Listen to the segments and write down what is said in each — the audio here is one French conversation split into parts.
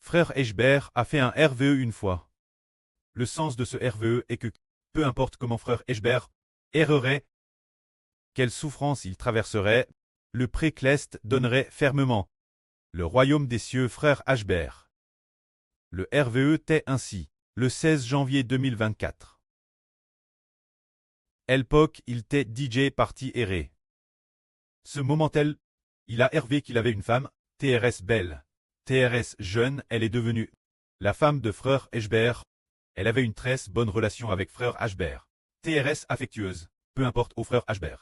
Frère Eschber a fait un RVE une fois. Le sens de ce RVE est que, peu importe comment frère Eschber errerait, quelle souffrance il traverserait, le précleste donnerait fermement le royaume des cieux frère Eschber. Le RVE tait ainsi, le 16 janvier 2024. Elpok il tait DJ parti erré. Ce moment-tel, il a hervé qu'il avait une femme, TRS belle. TRS jeune, elle est devenue la femme de frère Eschber. Elle avait une très bonne relation avec frère Eschber. TRS affectueuse, peu importe au frère Eschber.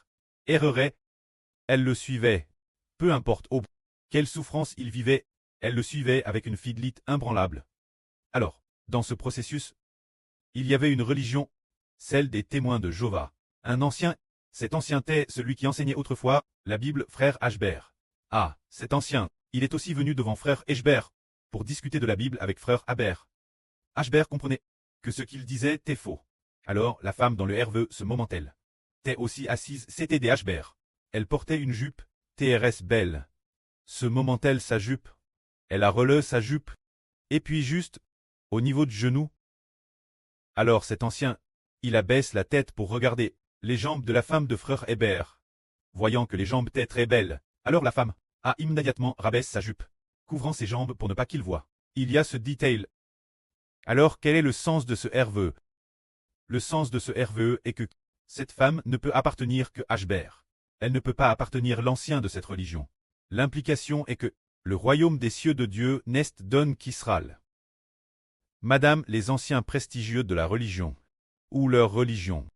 Errerait, elle le suivait, peu importe au quelle souffrance il vivait, elle le suivait avec une fidélité imbranlable. Alors, dans ce processus, il y avait une religion, celle des témoins de Jéhovah. Un ancien, cet ancien était celui qui enseignait autrefois la Bible frère Eschber. Ah, cet ancien, il est aussi venu devant frère Eschber pour discuter de la Bible avec frère Eschber. Eschber comprenait que ce qu'il disait était faux. Alors la femme dans le RVE ce moment-elle était aussi assise, c'était des Eschber. Elle portait une jupe, TRS belle. Ce moment-elle sa jupe, elle a relevé sa jupe, et puis juste, au niveau du genou. Alors cet ancien, il abaisse la tête pour regarder les jambes de la femme de frère Hébert. Voyant que les jambes étaient très belles, alors la femme a immédiatement rabaisse sa jupe, couvrant ses jambes pour ne pas qu'il voie. Il y a ce detail. Alors quel est le sens de ce RVE? Le sens de ce RVE est que cette femme ne peut appartenir que Eschber. Elle ne peut pas appartenir l'ancien de cette religion. L'implication est que le royaume des cieux de Dieu n'est donne qu'Israël. Madame, les anciens prestigieux de la religion, ou leur religion,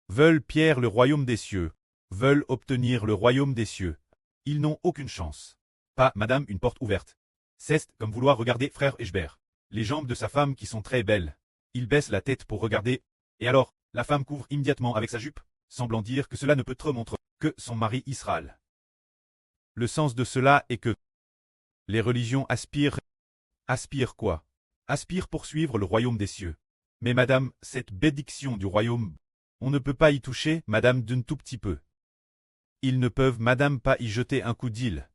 veulent Pierre le royaume des cieux, veulent obtenir le royaume des cieux. Ils n'ont aucune chance. Pas, madame, une porte ouverte. C'est comme vouloir regarder frère Eschber. Les jambes de sa femme qui sont très belles. Il baisse la tête pour regarder, et alors, la femme couvre immédiatement avec sa jupe, semblant dire que cela ne peut trop montrer que son mari Israël. Le sens de cela est que les religions aspirent. Aspirent quoi? Aspirent poursuivre le royaume des cieux. Mais madame, cette bénédiction du royaume, on ne peut pas y toucher, madame, d'un tout petit peu. Ils ne peuvent, madame, pas y jeter un coup d'île.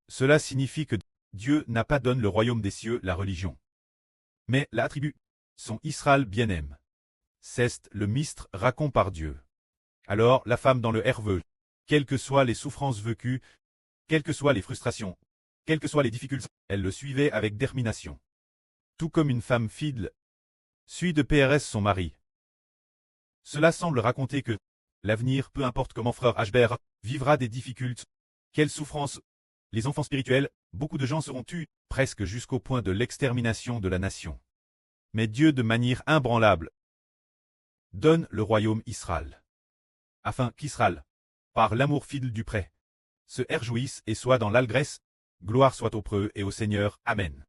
Cela signifie que Dieu n'a pas donné le royaume des cieux, la religion. Mais l'attribut, son Israël bien-aime. C'est le mistre raconté par Dieu. Alors la femme dans le RVE, quelles que soient les souffrances vécues, quelles que soient les frustrations, quelles que soient les difficultés, elle le suivait avec détermination. Tout comme une femme fidèle suit de PRS son mari. Cela semble raconter que l'avenir, peu importe comment frère Eschber vivra des difficultés, quelles souffrances, les enfants spirituels, beaucoup de gens seront tués, presque jusqu'au point de l'extermination de la nation. Mais Dieu de manière imbranlable donne le royaume Israël. Afin qu'Israël, par l'amour fidèle du prêt, se réjouisse et soit dans l'allégresse, gloire soit au preux et au Seigneur. Amen.